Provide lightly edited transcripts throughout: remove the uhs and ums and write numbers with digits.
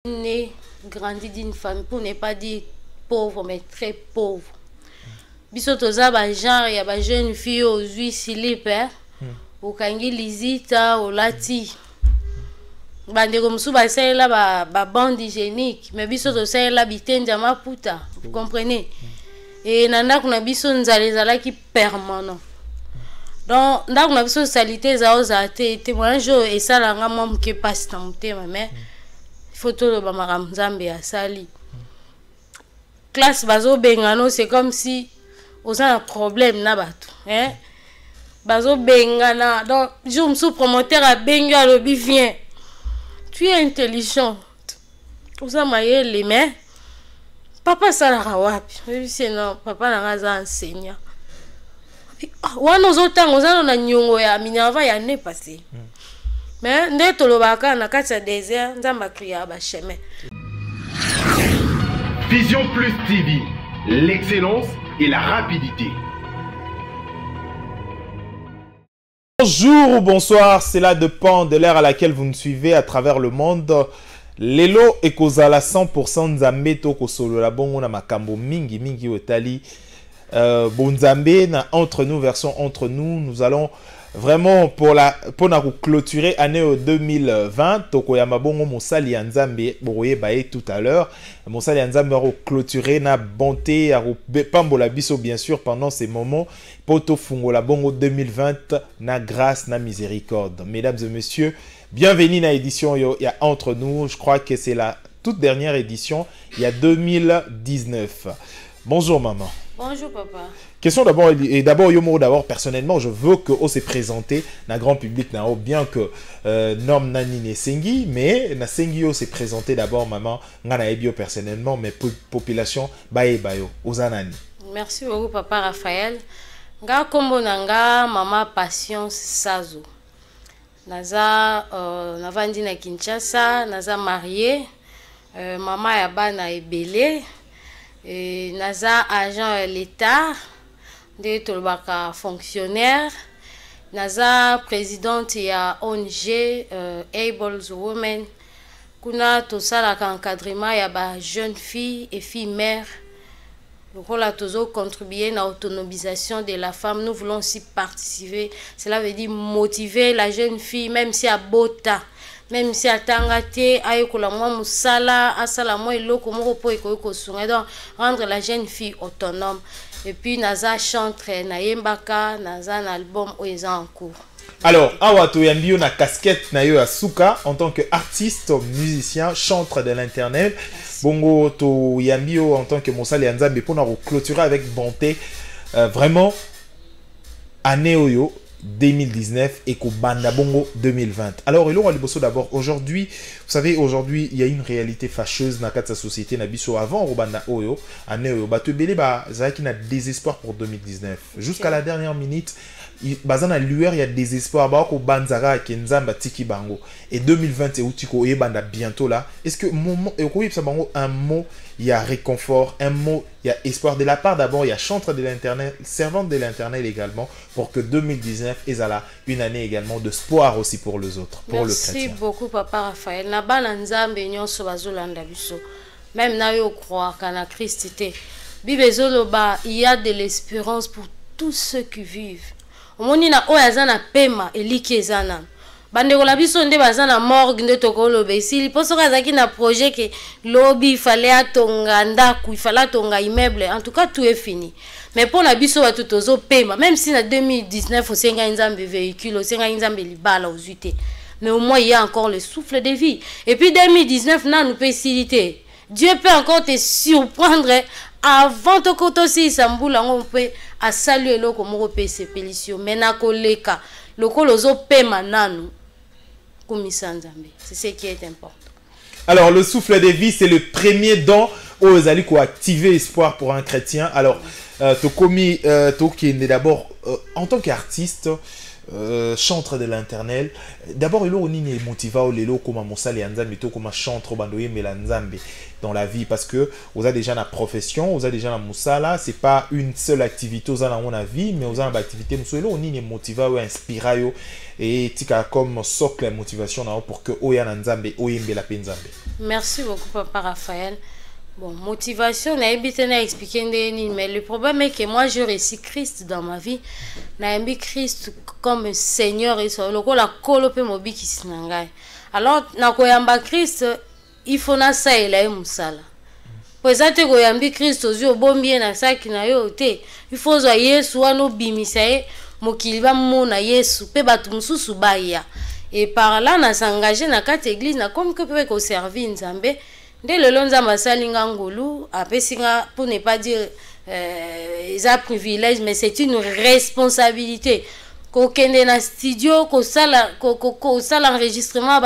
né, grandi d'une famille, pour ne pas dire pauvre, mais très pauvre. Biso toza ba genre ya ba jeune fille aux huit slip au kangi lizita au lati bande comme sous ba c'est là ba bande hygiénique mais biso to c'est là bitenda maputa, vous comprenez? Et nanda kuna biso nzale zala qui permanent. Donc nda kuna biso salité za ozate témoignage et ça la nga mom qui passe dans mon thème mais photo de ba maram Nzambe ya sali. Classe bazo bengano c'est comme si on a un problème na bato hein bazo bengana donc je me suis promoteur à benga lobby vient tu es intelligente oza mayele mais papa sala wapi c'est non papa na ngaza enseignant wana ozotanga oza na nyongo ya Minerva ya ne passé mais nde tolobaka na kati ya désert nzamba kriya ba chemin. Vision Plus TV, l'excellence et la rapidité. Bonjour ou bonsoir, cela dépend de l'ère à laquelle vous nous suivez à travers le monde. Lelo ekozala 100% Nzambe to kosolo la bongo na makambo mingi otali bonzambe na entre nous version entre nous allons vraiment pour clôturer année 2020 tokoyamba bongo mosali ya Nzambe boye baye tout à l'heure mosali ya Nzambe ro clôturer na bonté ya pambola biso bien sûr pendant ces moments poto fungola bongo 2020 na grâce na miséricorde. Mesdames et messieurs, bienvenue na édition yo ya entre nous. Je crois que c'est la toute dernière édition il y a 2019. Bonjour maman. Bonjour papa. Question d'abord, et d'abord, d'abord personnellement, je veux que on se présente dans le grand public, bien que Nom Nani Sengi, mais na Sengi s'est présenté d'abord, maman, ngana ebio personnellement, mais population baye bayo, ozanani. Merci beaucoup papa Raphaël. Nga kombo nanga mama Patience Sazo. Naza navandi na Kinshasa, naza mariée, mama ya bana ebele, naza agent l'État. De tolbaka fonctionnaire naza présidente ya ONG Able Women kuna tosala ka encadrement ya ba jeunes filles et filles mères lokola tozo contribuer na autonomisation de la femme. Nous voulons aussi participer, cela veut dire motiver la jeune fille même si a bota même si atanga te ayokola mwa musala asala mwa eloko moko po ekoyiko sunga donc rendre la jeune fille autonome. Et puis naza chantre na yembaka naza un album oeza en cours. Alors awa to yambio na casquette na yo asuka en tant que artiste, musicien, chantre de l'internet. Bongo to yambio en tant que mosali ya Nzambe pour na clôturer avec bonté vraiment année oyo 2019 et Banda Bongo 2020. Alors, il y d'abord, aujourd'hui, vous savez, aujourd'hui, il y a une réalité fâcheuse dans la société. Nabiso avant, Banda Oyo, année Oyo, Batubele, Zaki n'a désespoir pour 2019. Jusqu'à la dernière minute, bazana lueur, il y a désespoir. Bako Banzara, Kenzamba, Tiki Bango. Et 2020, c'est où Tiko et Banda bientôt là. Est-ce que un mot, il y a réconfort, un mot, il y a espoir de la part d'abord, il y a chantre de l'internet, servante de l'internet également, pour que 2019 est une année également d'espoir aussi pour les autres, pour le chrétien. Merci beaucoup papa Raphaël. Na bana Nzambe nyonso bazolanda biso. Même na yo croire qu'en Christ té. Bibezoloba, il y a de l'espérance pour tous ceux qui vivent. Omoni na oyazana pema eliki ezana. Bandeko la biso nde bazana morgue nde tokolo besili posoka zaki na projet que lobby fallait atonga ndaku, il fallait atonga immeuble. En tout cas tout est fini. Mais pour la biso wa tozo pema même si na 2019 osenga Nzambe véhicule, osenga Nzambe libala ozuité. Mais au moins il y a encore le souffle de vie. Et puis 2019 na nous peut siliter. Dieu peut encore te surprendre avant to koto si sambula on peut à saluer loko moko pe sepelitio mena koleka lokolo zo pema nanu. C'est ce qui est important. Alors, le souffle de vie, c'est le premier don aux alliés qui ont activé espoir pour un chrétien. Alors, Tokomi, Toki est d'abord, en tant qu'artiste, chantre de l'internel. D'abord, il y a motiva ou lelo comme mosali nzambe to comme chantre bandoye melanzambe dans la vie parce que vous avez déjà la profession, vous avez déjà la musala, c'est pas une seule activité aux dans la vie, mais vous avez une activité musolo ni ni motiva ou inspira yo et tika comme socle la motivation pour que oya nzambe oyembe la penzambe. Merci beaucoup papa Raphaël. Bon, motivation, on a expliqué, mais le problème est que moi, je réussis Christ dans ma vie. Je Christ comme Seigneur et sur le la colope mobi qui s'nangai. Alors, na koyamba Christ, il faut na sa ela musala. Pour ça, te koyambi Christ aux yeux bombier na sa ki na yo te. Il faut zo Yesu wano bimisaye mokiliba mona Yesu pe batu mususu baya. Et par là, na s'engager na quatre église na comme que peut ko servir Nzambe. Dès le long de ma salinga ngolu, pour ne pas dire un privilège, mais c'est une responsabilité. Qu'on ait un studio, qu'on ait l'enregistrement,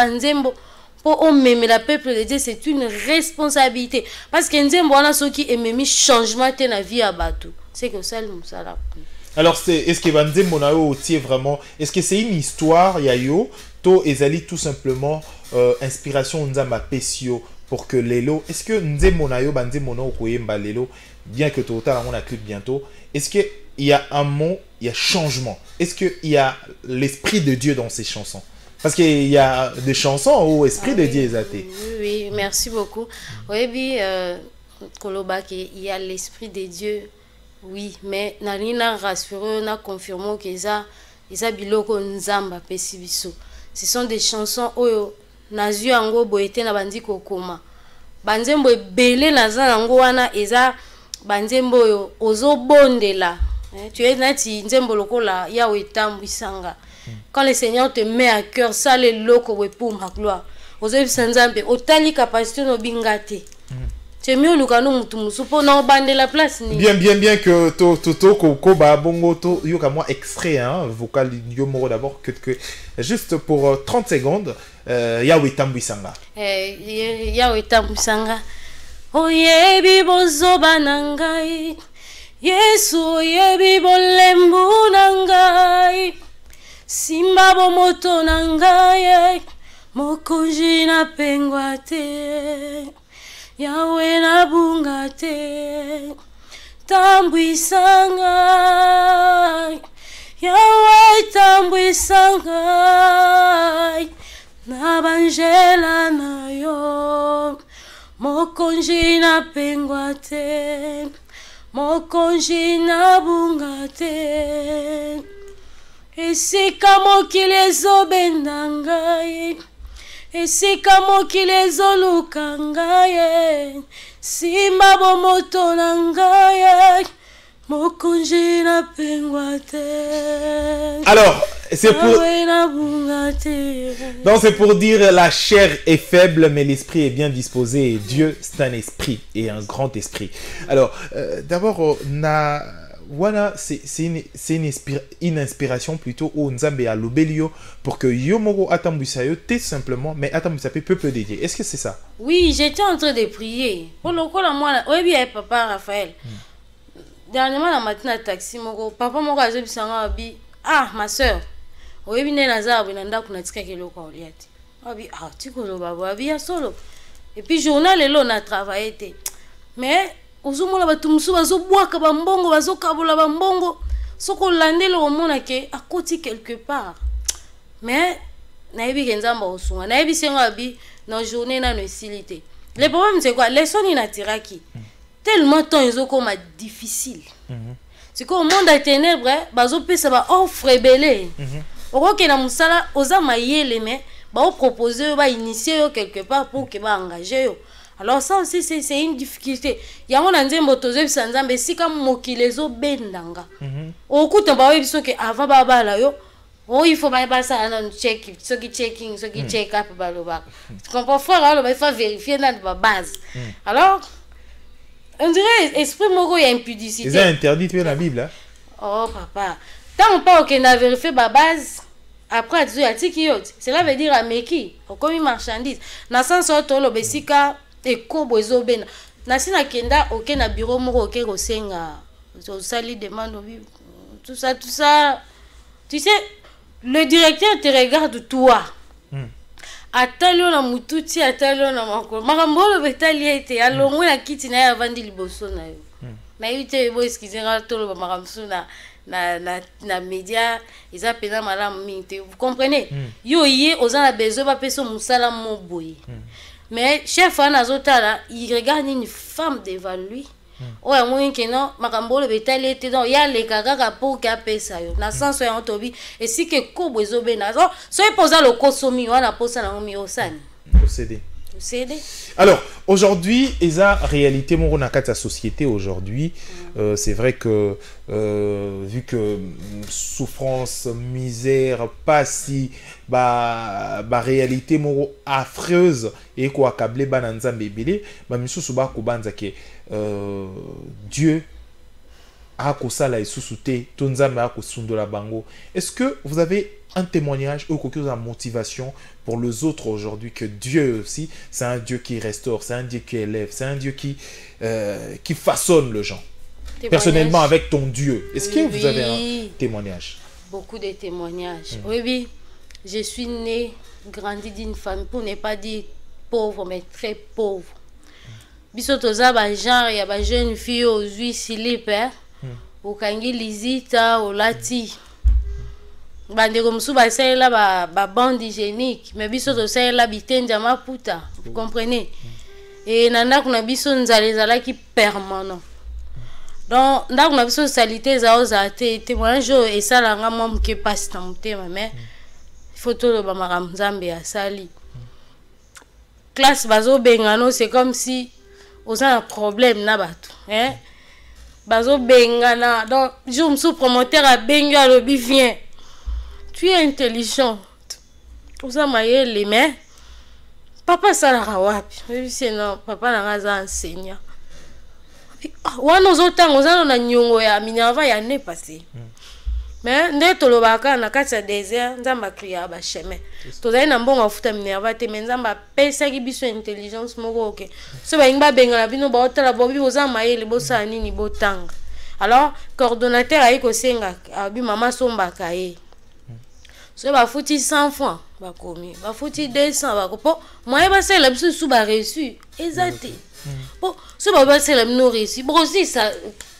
pour aimer le peuple de Dieu, c'est une responsabilité. Parce que Nzembo, on a ceux qui aiment changement de la vie à Batou. C'est que ça, ça. Alors, est-ce que Nzembo vraiment, est-ce que c'est une histoire, Yayo, to ezali tout simplement inspiration Nzamba Pesio pour que Lelo, est-ce que Nzembo na yo Nzembo na okoyemba Lelo, bien que tout à l'heure on a clip bientôt, est-ce que il y a un mot, il y a changement, est-ce que il y a l'esprit de Dieu dans ces chansons? Parce qu'il y a des chansons où l'esprit de Dieu est athée. Oui, merci beaucoup. Oui, Kolobak, il y a l'esprit de Dieu, oui, mais Nalina rassuré, on a confirmé que ça biloko Nzamba Pesibiso. Ce sont des chansons où nazu yango boete na bandi kokoma banzembo ebele naza yango wana eza banzembo oyo ozobondela tu es nati nzembo lokola yawe etambwisanga quand le Seigneur te met à cœur ça le loko pour ma gloire ozobisa Nzambe otali capacité no bingate c'est mieux lukano mutu musupo na bande la place ni bien que to ko ba bongo to yoka moi extrait hein vocal yo moro d'abord que juste pour 30 secondes yawe tambwisanga yawe tambwisanga oyebi bozoba nangai Yesu oyebi bolembu nangai simba bomoto nangai mokonji na pengwa te Yawe na bungate tambwisanga Yawe tambwisanga na banjela na yo mokonji na pengwate mokonji na bungate esika mokili ezobenda ngai esika mokili ezoluka ngai simba bomoto na ngai mokonji na pengwa te. Alors c'est pour donc c'est pour dire la chair est faible mais l'esprit est bien disposé et Dieu c'est un esprit et un grand esprit. Alors d'abord voilà, c'est une inspiration plutôt au Nzambe à l'obélio pour que Yomoro Atambusayo t'est simplement, mais Atambusape peut dédier. Est-ce que c'est ça? Oui, j'étais en train de prier. Pour le coup, moi, oui, bien, papa Raphaël. Dernièrement, la matinée, taxi, papa m'a dit, ah, ma soeur, oui, bien, Nazar, bien, Nanda, qu'on a dit quelque chose. Ah, tu connais, baba, bien, solo. Et puis, journal, on a travaillé. Mais, ozomola batumsu bazobwaka bambongo bazokabola bambongo soko landelo omona ke akoti quelque part mais naibi kenzamba osunga naibi senga bi na journée na no silité le problème c'est quoi les sons inatiraki tellement temps ezokoma difficile c'est que au monde à ténèbres bazopesa ba offre belé okoke na musala oza mayele mais ba proposer ba initier yo quelque part pour que ba engager yo. Alors ça aussi c'est une difficulté. Il y a un nzembo tozo bisanzambe sika mokilezo bendanga. Okuta ba webiso ke avant baba la yo. Oh il faut ba ça na check ce qui checking ce qui check up ba lo ba. Tu comprends frère alors il faut vérifier dans la base. Alors on dirait esprit moko ya impudicité. C'est interdit dans la Bible hein? Oh papa, tant pas OK na vérifier ba base. Après tu as tiki yot. Cela veut dire à meki, comme une marchandise. Na sens auto lo besika eko bozo bena nasina kenda oké na bureau moko oké kosenga sali demande tout ça tu sais le directeur te regarde toi. Atalio na mututi, atalio na makolo. Makambolo betali ete alongwe na kiti na ya vandi liboso na yo. Na yite bo eskizenga tolo ba makamsu na média, ils appellent madame minte. Vous comprenez? Yo yé ozana besoin ba peso musala mo boye. Mais chef Anazotala, il regarde une femme devant lui. Oh, ya mouin que non, makambolo betali ete donc ya le kaka pour ka pesa yo. Na sens ya ontobi et si que kobo ezobe na. So posa le kosomi wana posa na mi osani. Possédé. Alors, aujourd'hui, esa réalité mon nakata société aujourd'hui, c'est vrai que vu que souffrance, misère, pas si réalité mon affreuse et quoi accablé bananza bébélé, misusu ba kubanza ke Dieu a kosala esusute tonzambe a kosundola bango. Est-ce que vous avez un témoignage ou quelque chose de motivation pour les autres aujourd'hui, que Dieu aussi, c'est un Dieu qui restaure, c'est un Dieu qui élève, c'est un Dieu qui façonne le gens. Personnellement, avec ton Dieu, est-ce que vous avez un témoignage? Beaucoup de témoignages. Oui, je suis née, grandie d'une famille, pour ne pas dire pauvre, mais très pauvre. Bisotoza ba genre, il y a ba jeune fille aux huit slip, au kangi lizita, au lati. Bandeko musu ba sela ba bande hygiénique, mais biso to sela bitenja maputa, vous comprenez? Et nanda kuna biso nzale zala ki permanent. Donc nda kuna biso salité za ozate témoignage et ça la nga mom ke passe dans motema, mais photo lo ba makamzambe ya sali. Classe bazo bengano, c'est comme si on a un problème na batu, hein? Bazo bengana, donc je me suis promoteur à benga le vient. Tu es intelligent. Vous avez les mains. Papa salara wapi. C'est non, papa n'a enseignant. Wana ozotanga ozana na nyongo ya minerva ya ne passé. Mais nde tolobaka na kati ya désert nzamba kriya ba chemin. Tozali na mbongo afuta minerva te mais nzamba pesa ki biso intelligence moko oke. So ba ingba bengala bino ba otala bobi oza mayele bosa nini botanga. Alors coordonnateur ayiko senga abi mama somba kaye. So ba fouti 100 francs ba komi ba fouti 200 ba ko moi ba c'est la biso sous ba reçu exact po so ba c'est la no reçu bon aussi ça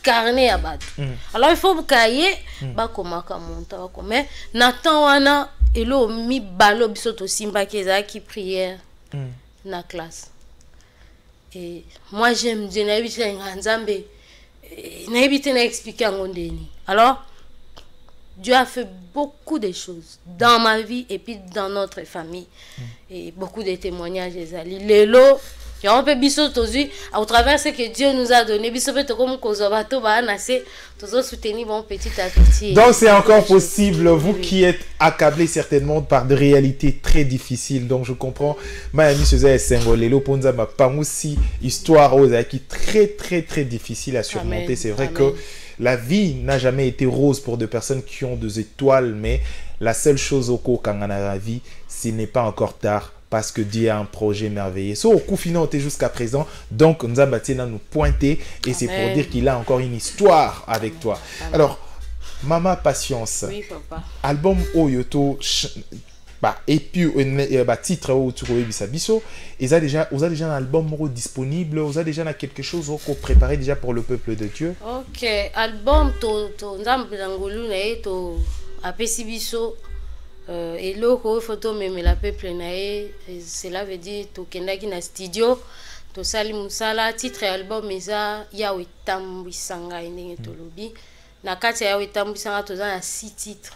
carnet à battre alors il faut cahier ba komaka monta ba mais Nathan wana elo mi balo biso to simba keza ki prière na classe et moi j'aime Dieu na bita nzambe na bita na expliquer ngondeni. Alors Dieu a fait beaucoup de choses dans ma vie et puis dans notre famille. Et beaucoup de témoignages. Les lots, on peut bisotozi au travers ce que Dieu nous a donné. Bisoto comme kozobato ba anase, tozo soutenir bon petit à petit. Donc c'est encore possible, vous qui êtes accablés certainement par des réalités très difficiles. Donc je comprends. Mayami Sezé Sengolelo Ponza ma pamusi histoire aux qui très difficile à surmonter. C'est vrai que la vie n'a jamais été rose pour des personnes qui ont des étoiles, mais la seule chose au cours quand on a la vie, ce n'est pas encore tard parce que Dieu a un projet merveilleux. So, au coup final, jusqu'à présent, donc nous a nous pointé et c'est pour dire qu'il a encore une histoire avec toi. Alors, Maman Patience, oui, papa. Album Oyoto, et puis titre autour de Bisabiso, vous avez déjà un album disponible, vous avez déjà quelque chose qu'on préparait déjà pour le peuple de Dieu. Ok, album to nzambe ngulu na e to apesi biso et loko photo même la peuple na e, cela veut dire to kendaki na studio to sali musala. Titre album eza yawe tambwisanga ndenge to lobi na kati yawe tambwisanga to za na 6 titres.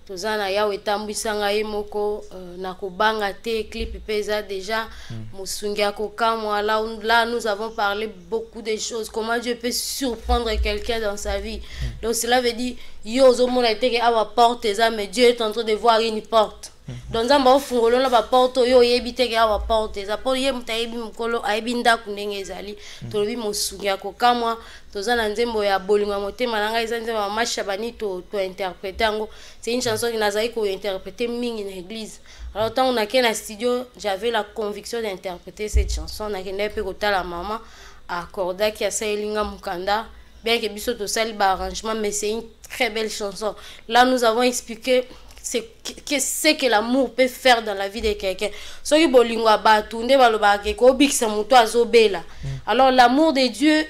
Tozana yawe tambwisanga ye moko na kobanga te clip pesa déjà musungia ko kamwa là nous avons parlé beaucoup de choses, comment Dieu peut surprendre quelqu'un dans sa vie. Donc cela veut dire yo zo mona te ke aba porte ça, mais Dieu est en train de voir une porte. Donc nzamba ofungolo na ba porte yo yebite ke aba porte ça pour ye mutayebi mukolo ayebinda kunenge ezali tolobi musungia ko kamwa tozana nzembo ya bolinga motema nanga eza nzembo masha bani to interpréter ngo. C'est une chanson qui n'a pas interprété mingi dans l'église. Alors tant on a qu'un studio, j'avais la conviction d'interpréter cette chanson. On a qu'un peu côté la maman accorda qui a ça elinga mukanda. Bien que biso to sali ba arrangement, mais c'est une très belle chanson. Là nous avons expliqué c'est que l'amour peut faire dans la vie de quelqu'un. Ce qui bolingwa batunde balobake ko bikisa muto azobela. Alors l'amour de Dieu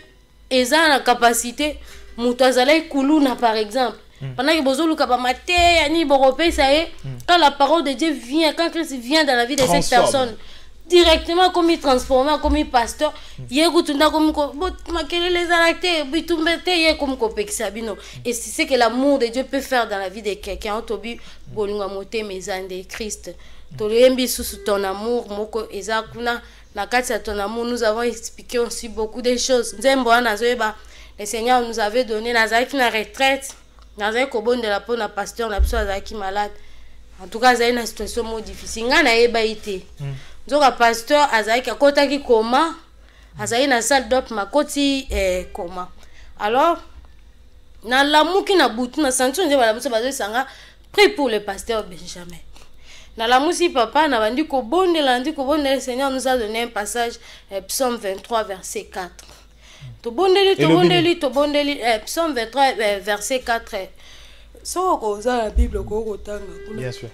est la capacité muto azalai kuluna par exemple. Pendant que bozo luka ba mate yani borope ça est quand la parole de Dieu vient, quand Christ vient dans la vie de cette personne, directement comme il transforme, comme il pasteur, yegutunda comme ko makele les alactés bitumbete ye comme ko pexabino. Et c'est ce que l'amour de Dieu peut faire dans la vie de quelqu'un. Otobi bolingwa moté mezande de Christ. Tolembi sous ton amour moko ezakuna na kati ya ton amour. Nous avons expliqué aussi beaucoup de choses. Nzembo ana zoeba le Seigneur nous avait donné nazaki na retraite. Nazaki kobonde de la peau na pasteur na biso azaki malade. En tout cas, c'est une situation mo difficile. Ngana eba ite. Nzoka pasteur azaki akotaki koma, azaki na salle d'op makoti koma. Alors na l'amour qui na butu na santu nje bala biso bazo sanga prie pour le pasteur Benjamin. Na l'amour si papa na bandi ko bonde le Seigneur nous a donné un passage Psaume 23 verset 4. Tobondeli Psaume 23 verset 4. So ko za la Bible ko ko tanga. Bien sûr.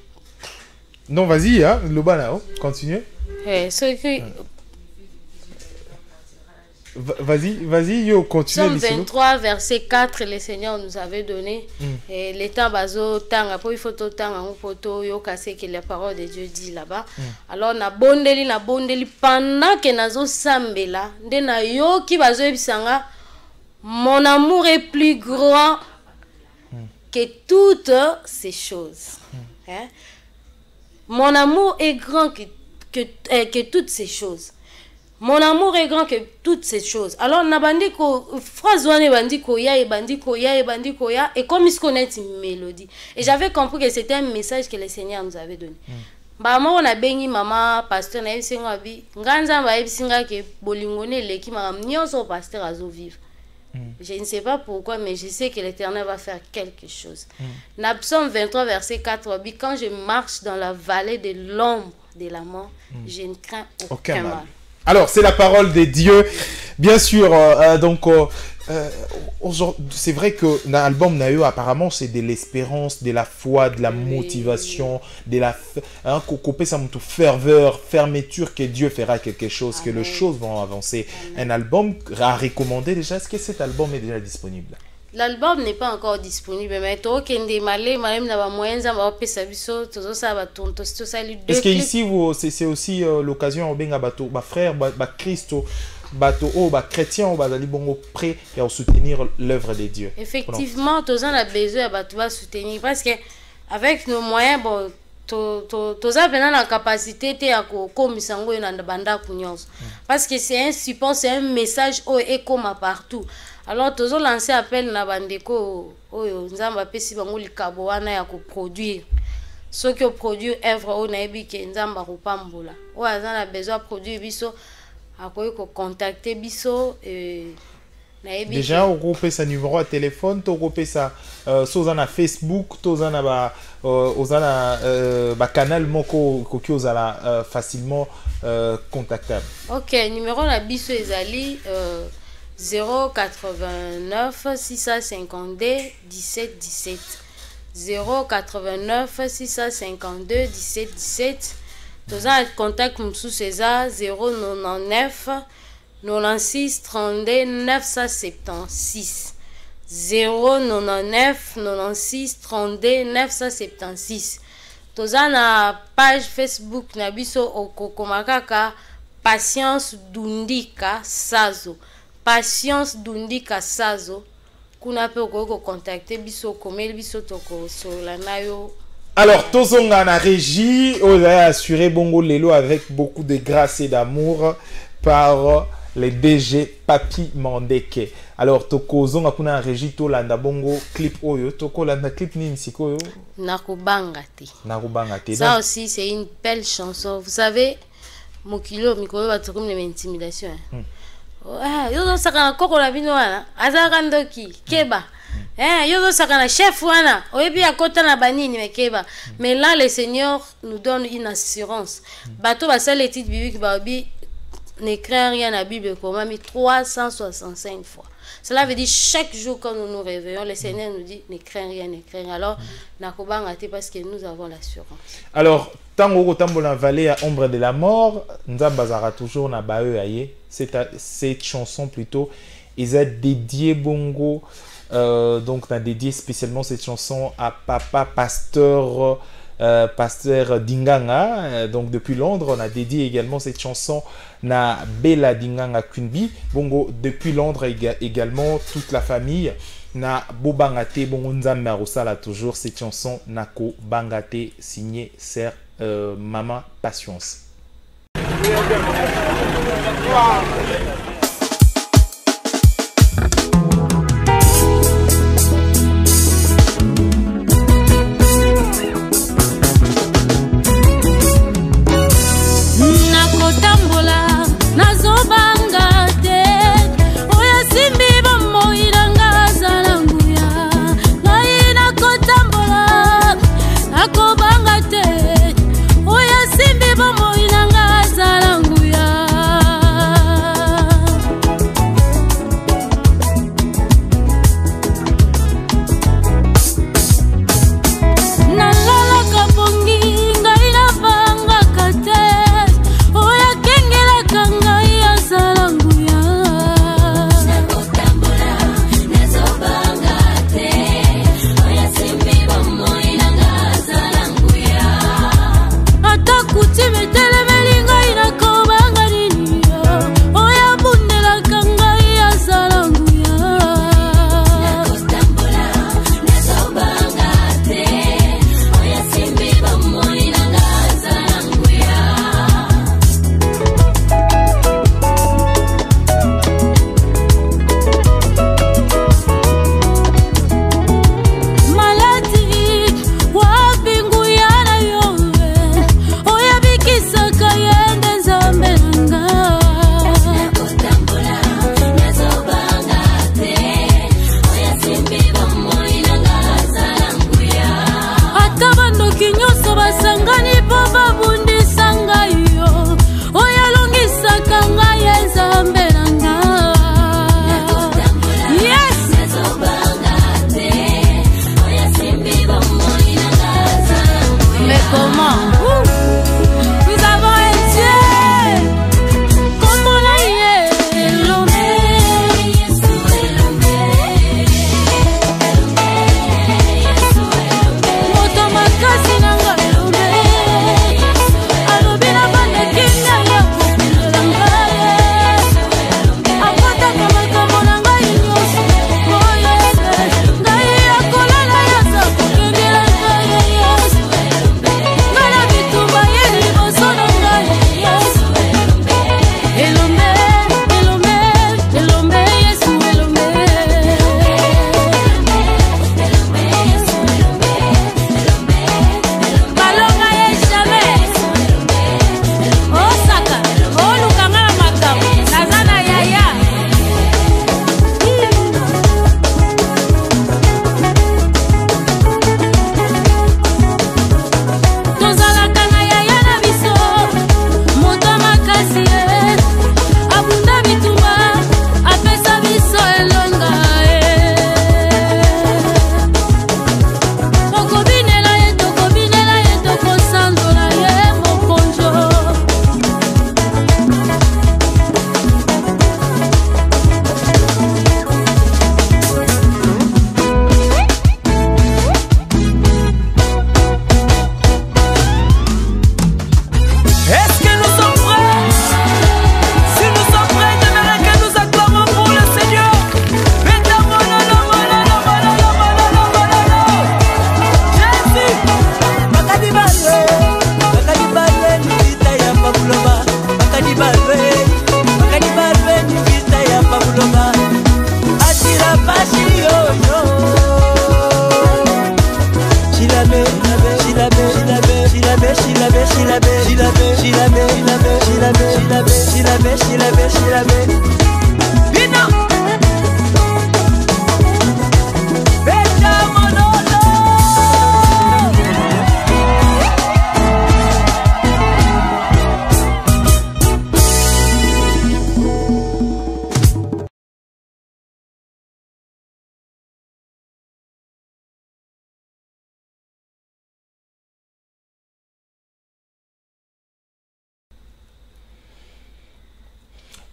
Non, vas-y, hein, Lobana, continue. Vas-y, yo, continue. Psaume 23, verset 4, le Seigneur nous avait donné. Et les temps bazo tanga, après il faut tout tanga, on poto yo casser que la parole de Dieu dit là-bas. Alors na bondeli pendant que nazo sambela, nde na yo ki bazo ebisanga, mon amour est plus grand que toutes ces choses. Hein? Mon amour est grand que toutes ces choses. Mon amour est grand que toutes ces choses. Alors, nabandi ko phrase wane bandi ko ya et comme il se connaît une mélodie. Et j'avais compris que c'était un message que le Seigneur nous avait donné. Bah moi on a béni maman pasteur na yesinga bi nganza ba yesinga ke bolingone leki mama nyonso pasteur azo vivre. Je ne sais pas pourquoi, mais je sais que l'Éternel va faire quelque chose. Dans Psaume 23, verset 4, quand je marche dans la vallée de l'ombre de la mort, je ne crains aucun mal. Alors, c'est la parole de Dieu. Bien sûr, c'est vrai que l'album Nayo, apparemment, c'est de l'espérance, de la foi, de la motivation, de la ferveur, fermeture que Dieu fera quelque chose, que les choses vont avancer. Un album à recommander déjà. Est-ce que cet album est déjà disponible? L'album n'est pas encore disponible, mais est-ce que ici c'est aussi l'occasion de frère Christo chrétien prêt à soutenir l'œuvre de Dieu? Effectivement, tous on a besoin de soutenir parce que avec nos moyens bon tous on la capacité parce que c'est un support, c'est un message et comme partout. Alors tous on lancé appel na bandeko oyo nzamba pesi bango likabo wana ya ko produire ce que produire œuvre on a ebi ke nzamba ko pambola o azana besoin produire biso akoyi ko contacter biso déjà on groupe sa numéro de téléphone, to groupe sa sozana Facebook, tozana ba ozana ba canal moko koki ozala facilement contactable. OK, numéro na biso ezali 089 652 17 17 089 652 17 17. Tous un contact sous César 099 96 32 976 099 96 32 976. Tous na page Facebook na biso okokomakaka Patience Dundika Sazo. Patience Dundika Sazo. Kuna pe ko contacter biso komel biso toko sola nayo. Alors tozonga na régie, on a assuré bongo lelo avec beaucoup de grâce et d'amour par les DG Papi Mandeke. Alors toko zonga kuna régie to landa bongo clip oyo toko landa clip nini sikoyo Nakubanga te. Nakubanga te. Ça aussi c'est une belle chanson. Vous savez mokilo mikolo batukum ne intimidation. Yozo sakana koko la bino wana azaka ndoki keba yozo sakana chef wana oyebi akota na banini mekeba. Mais là le Seigneur nous donne une assurance bato basale étude biblique babi n'écrit rien à la Bible comme 365 fois. Cela veut dire chaque jour quand nous nous réveillons, le Seigneur nous dit n'écris rien, n'écris rien. Alors, parce que nous avons l'assurance. Alors, tant que vous la vallée à ombre de la mort, Nzambazara toujours na bae aye. Cette chanson plutôt, ils ont dédié bongo. Donc, on a dédié spécialement cette chanson à Papa Pasteur. Pasteur Dinganga, donc depuis Londres, on a dédié également cette chanson na Bella Dinganga Kunbi. Bongo depuis Londres également toute la famille na Bobangate Bongo Nzambe Arosala toujours cette chanson Nako Bangate signée Sœur Maman Patience.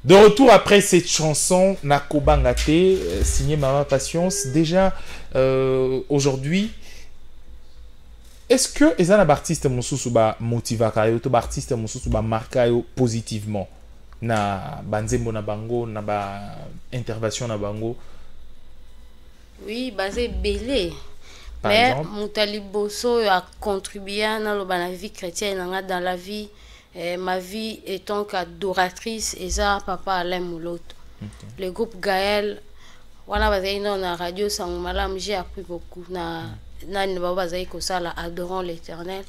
De retour après cette chanson, Nako Bangate, signée Mama Patience. Déjà, aujourd'hui, est-ce que les artistes mususu ba motivaka yo to ba artiste mususu ba marka yo positivement na banzembo na bango na ba intervention na bango? Oui, basé belé. Par Mais exemple, Moutali Bosso a contribué à la vie chrétienne, dans la vie, ma vie étant qu'adoratrice, et ça, papa Alain Moulot. Le groupe Gaël, voilà, dans la radio, ça j'ai appris beaucoup. Adorant l'Éternel.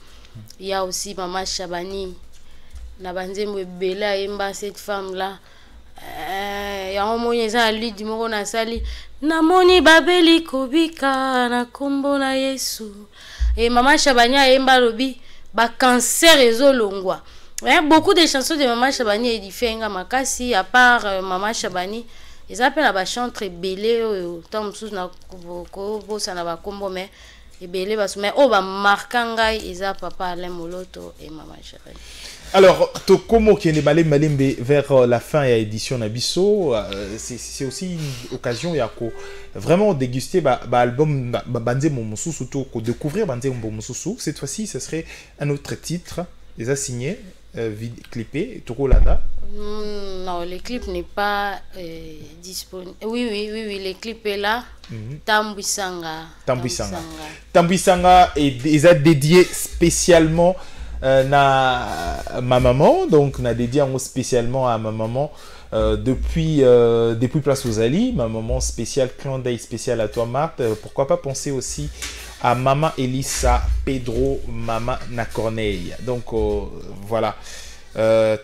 Il y a aussi Maman Chabani, Nabanzembo Bela Emba, cette femme-là. Il y a un moyen à lui du mot na sali namoni babeli kobika na kombo na Yesu et Maman Chabani a Emba lobi ba cancer ezolongwa. Beaucoup de chansons de Maman Chabani edifenga makasi à part Maman Chabani ils appellent la chantre belé tant sous na ko ça na ba kombo mais et belé bas mais o ba markanga isa papa Alain Moloto et Maman Chabani. alors, Tokomo qui est malembe vers la fin et l'édition Nabiso, c'est aussi une occasion vraiment déguster l'album Banze Momosu, surtout découvrir Banze Momosu. Cette fois-ci, ce serait un autre titre, les assignés, clippé, Tokolada. Non, le clip n'est pas disponible. Oui, le clip est là. Tambuisanga. Tambuisanga est dédié spécialement na ma maman, donc on a dédié spécialement à ma maman depuis Place aux Ali, ma maman spéciale, clin d'œil spécial à toi Marthe. Pourquoi pas penser aussi à Maman Elissa Pedro, Maman Nacorneille. Donc voilà.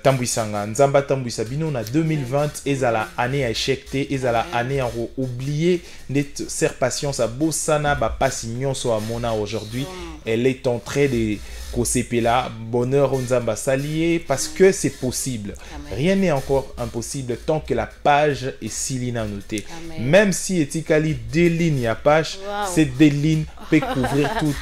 Tambuisanga Nzamba Tambuisa Bino na 2020 ezala année à échec te ezala année à oublier net ser patience à Bossana ba passignon so à Mona aujourd'hui elle est en train de Kosepela bonheur Nzamba salier parce que c'est possible. Rien n'est encore impossible tant que la page est si ligne notée. Même si etikali deux lignes à page, ces deux lignes peuvent couvrir toutes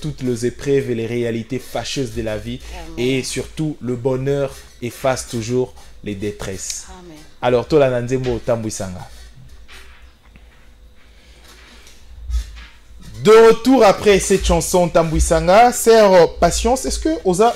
toutes les épreuves et les réalités fâcheuses de la vie. Et surtout, le bonheur efface toujours les détresses. Amen. Alors, Tola Nanzembo Tambuisanga. De retour après cette chanson Tambuisanga, Sœur Patience, est-ce que Osa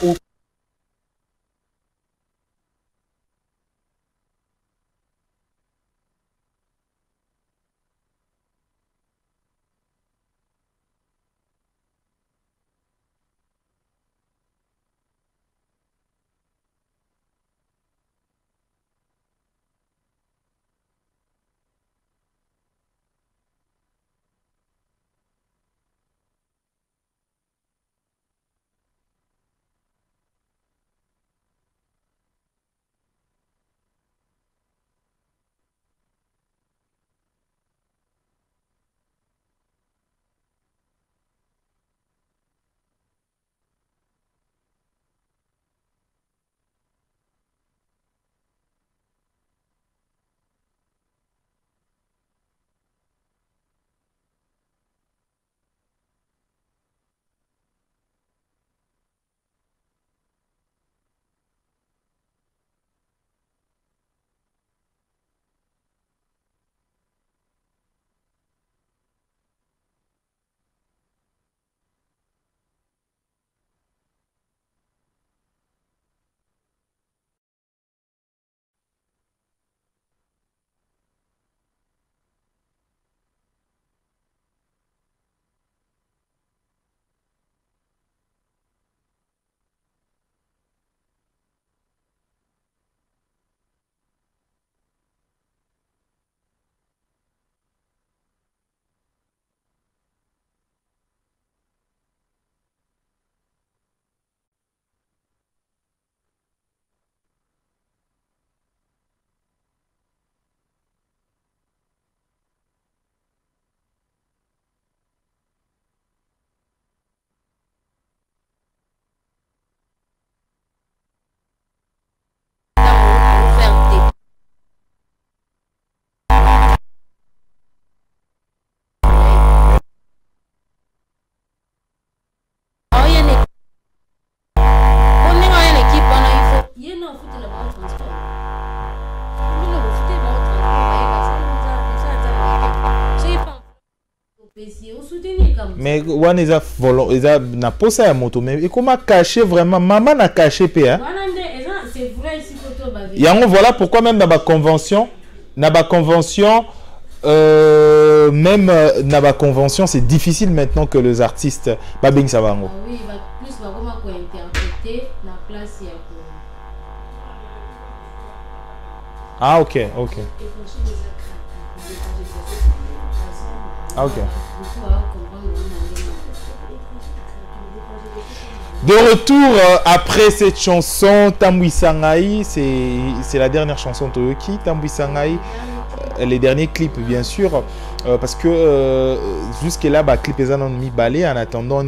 Mais wana eza volo eza na posa ya moto mais et comment cacher vraiment maman n'a caché pe hein. C'est vrai ici photo ba. Yango voilà pourquoi même dans la convention même dans la convention c'est difficile maintenant que les artistes ba bing savango. Ah oui, va plus va comment ko interpréter la place ya ko. Ah OK. Ah OK. De retour après cette chanson Tambwi Sangai, c'est la dernière chanson Toyoki, Tambwi Sangai, les derniers clips bien sûr, parce que jusque-là, clip est en mi balai. En attendant,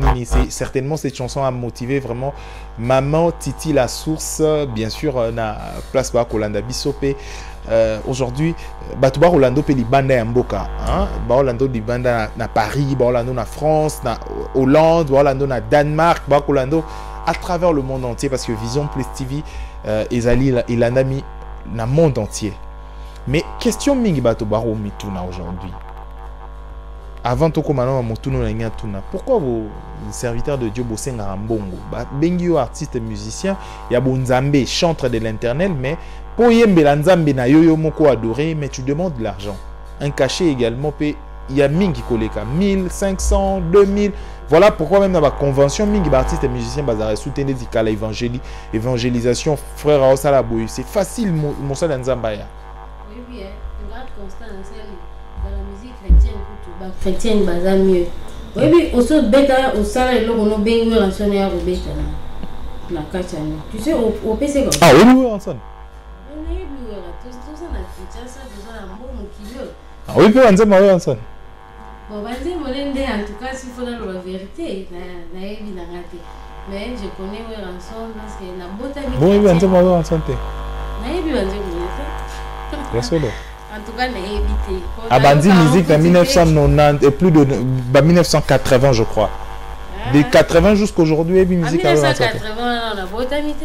certainement cette chanson a motivé vraiment Maman Titi la source, bien sûr, na place ba Kolanda Bisopé. Aujourd'hui, Batouba Rolando pe libanda ya mboka, hein? Ba Rolando libanda na Paris, ba Rolando na France, na Hollande, ba Rolando na Danemark, ba Rolando à travers le monde entier parce que Vision Plus TV ezali il en a mis na monde entier. Mais question mingi Batouba Ro mituna aujourd'hui. Avant tout comme maintenant motuno na ngatuna. Pourquoi vos serviteurs de Dieu bosenga mbongo? Bengi artiste musicien, ya bonzambe chantre de l'internet mais pour yembela nzambe na yoyo moko adoré mais tu demandes de l'argent. Un cachet également il y a mingi koleka 1500 2000. Voilà pourquoi même dans la convention mingi artiste et musicien bazare soutenir dikala évangélisation frère Osala boy. C'est facile mon sala nzamba ya. Oui oui, regarde Constant dans la musique chrétienne chrétienne baza mieux. Oui oui, au saut bêta au sala et logo no bengi rançonné à robeta na kachani. Tu sais au PC comme. Ah oui oui rançon. Ah oui, peut en marier ensemble. Bon, en tout cas, s'il faut dans la vérité, mais je connais où ensemble parce que la botanique. Bon, oui, on marier ensemble. Bien sûr. En tout cas, n'a évité. Ah, bandi musique de 1990 et plus de 1980, je crois. De 80 jusqu'à aujourd'hui, musique à 1980, on a botanique.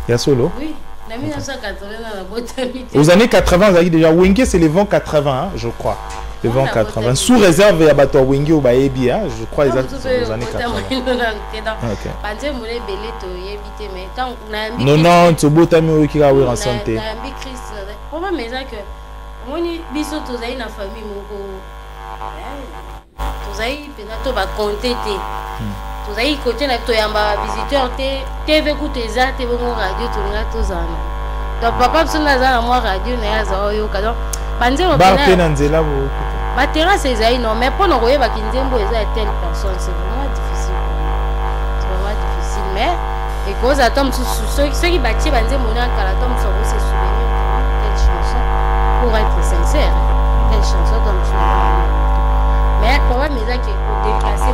Bien sûr. Oui. En 1980, la botanique. Aux années 80, vous avez déjà Wenge, c'est les vents 80, hein, je crois. Les vents 80. Sous réserve, il y a Bato Wenge ou Baebi, hein, je crois, les années 80. Non, non, c'est beau, t'as mis qui a eu en santé. Pourquoi, mais ça que. Moi, biso tozaï na famille moko. Tozaï, peut-être, va compter. Tozaï côté na toyamba visiteur TV kuteza te bongo radio tolinga tozana. Donc papa psona za na moi radio na ya za oyo kadon. Banzero ba pena nzela bo. Ba terrasse ezai non mais pour no koyeba kinzembo eza telle personne c'est vraiment difficile. C'est vraiment difficile mais et cause atom ceux qui bâti banzembo na kala tom so se souvenir telle chanson pour être sincère. Telle chanson comme tu mais pour moi mais ça qui est déclassé.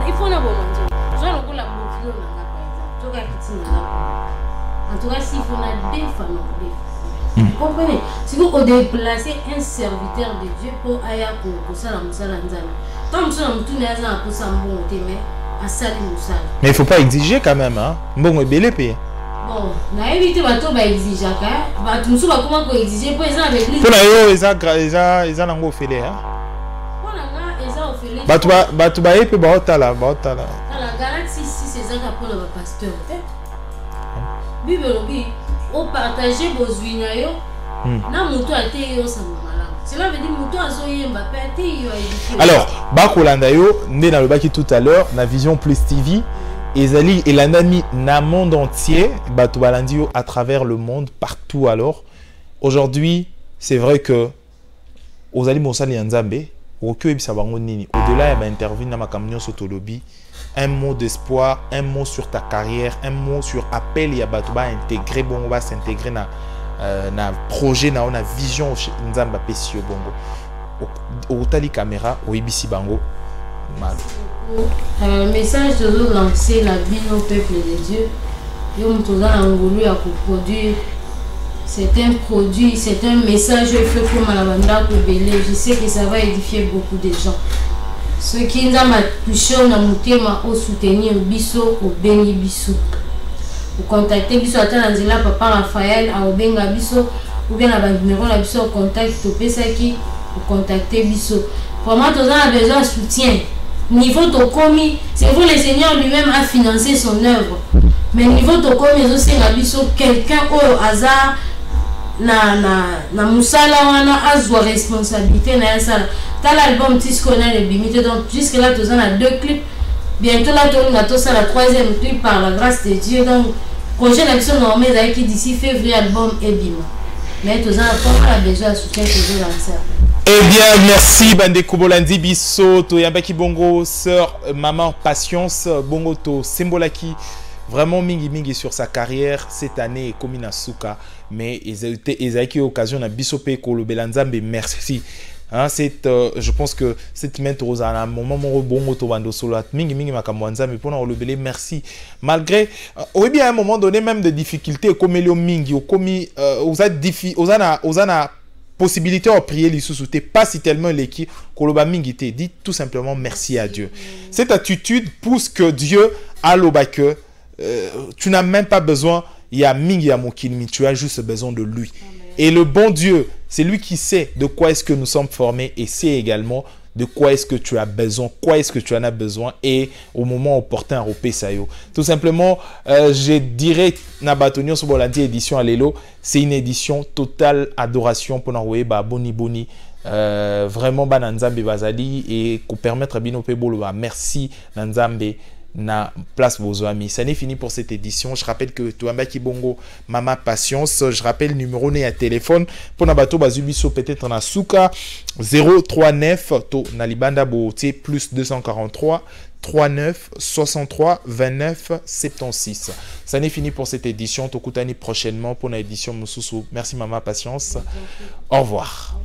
Il faut la en tout cas, s'il faut la défendre, vous comprenez? Si vous déplacez un serviteur de Dieu pour aller pour ça, mais il ne faut pas exiger quand même, hein? Bon, et bel épée. Bon, na évité bato ba exiger ka, ba tunsu ba comment ko exiger pour ça avec lui. Pour na yo eza nango ofele hein. Pour na nga eza ofele. Bato ba epe ba otala. La galaxie 6 eza ka pour le pasteur. Bible obi, o partager besoin na yo. Na muto ate yo sama mala. Cela veut dire muto azo yemba pe ate yo édifié. Alors, ba kolanda yo ndé na lobaki tout à l'heure na Vision Plus TV. Ezali et la nami na monde entier, Bato Balandio à travers le monde, partout alors. Aujourd'hui, c'est vrai que Ozali Mosali Nzambe, au-delà il m'a interviewé dans ma camion Sotolobi, un mot d'espoir, un mot sur ta carrière, un mot sur appel, il y a Bato Ba intégré, bon, on va s'intégrer dans projet, dans la vision Nzamba Pesio Bongo. Au Tali Caméra, au Ibisi Bango, mal. Message de nous lancer la vie au peuple de Dieu. C'est un produit, c'est un message fait comme à la bande pour Bélé. Je sais que ça va édifier beaucoup de gens. Ceux qui nous ont touché, on a monté au soutenir Bisso, au béni Bisso. contacter biso ata na nzela papa Raphaël a obenga biso ou bien na ba numéro na biso contact to pesaki contacter biso. Vraiment tous a besoin de soutien. Niveau to komi, c'est vous le Seigneur lui-même a financé son œuvre. Mais niveau to komi aussi na biso quelqu'un au hasard na musala wana azwa responsabilité na ça. Dans l'album Tisco na le bimité donc jusque là tous on a 2 clips. Bientôt là on a tout ça la 3e clip par la grâce de Dieu. Donc prochaine action normale qui d'ici février album est bim. Mais tous on a besoin de soutien toujours dans ça. Eh bien, merci Bandeko Bolandi Biso, to Yambaki Bongo, sœur, maman Patience, Bongo to Sembolaki, vraiment mingi sur sa carrière cette année comme Inasuka, mais ils ont eu l'occasion de Biso Pe Kolo Belanzambe, merci. Hein, je pense que cette main à un moment où bongo to bando solo mingi makamwanza mais pour nous le merci malgré oui bien à un moment donné même des difficultés comme le mingi comme osana possibilité de prier les sous-soutés, pas si tellement l'équipe, dit tout simplement merci à Dieu. Cette attitude pousse que Dieu a l'oba que tu n'as même pas besoin, il y a mingi à mokilmi, tu as juste besoin de lui. Et le bon Dieu, c'est lui qui sait de quoi est-ce que nous sommes formés et sait également de quoi est-ce que tu as besoin, quoi est-ce que tu en as besoin et au moment opportun au Pesayo. Tout simplement, je dirais Nabatonio Sobolandi édition Alelo, c'est une édition totale adoration pour nous boni vraiment Nanzambe Bazali et pour permettre à Binope Bolo merci Nanzambe na place vos amis. Ça n'est fini pour cette édition. Je rappelle que Touambaki Bongo Mama Patience, je rappelle le numéro né à téléphone pour Nabato Bazubiso peut-être na Souka 039 to Nalibanda Boté plus 243 39 63 29 76. Ça n'est fini pour cette édition. Tokutani prochainement pour l'édition Moussousou. Merci Mama Patience. Au revoir.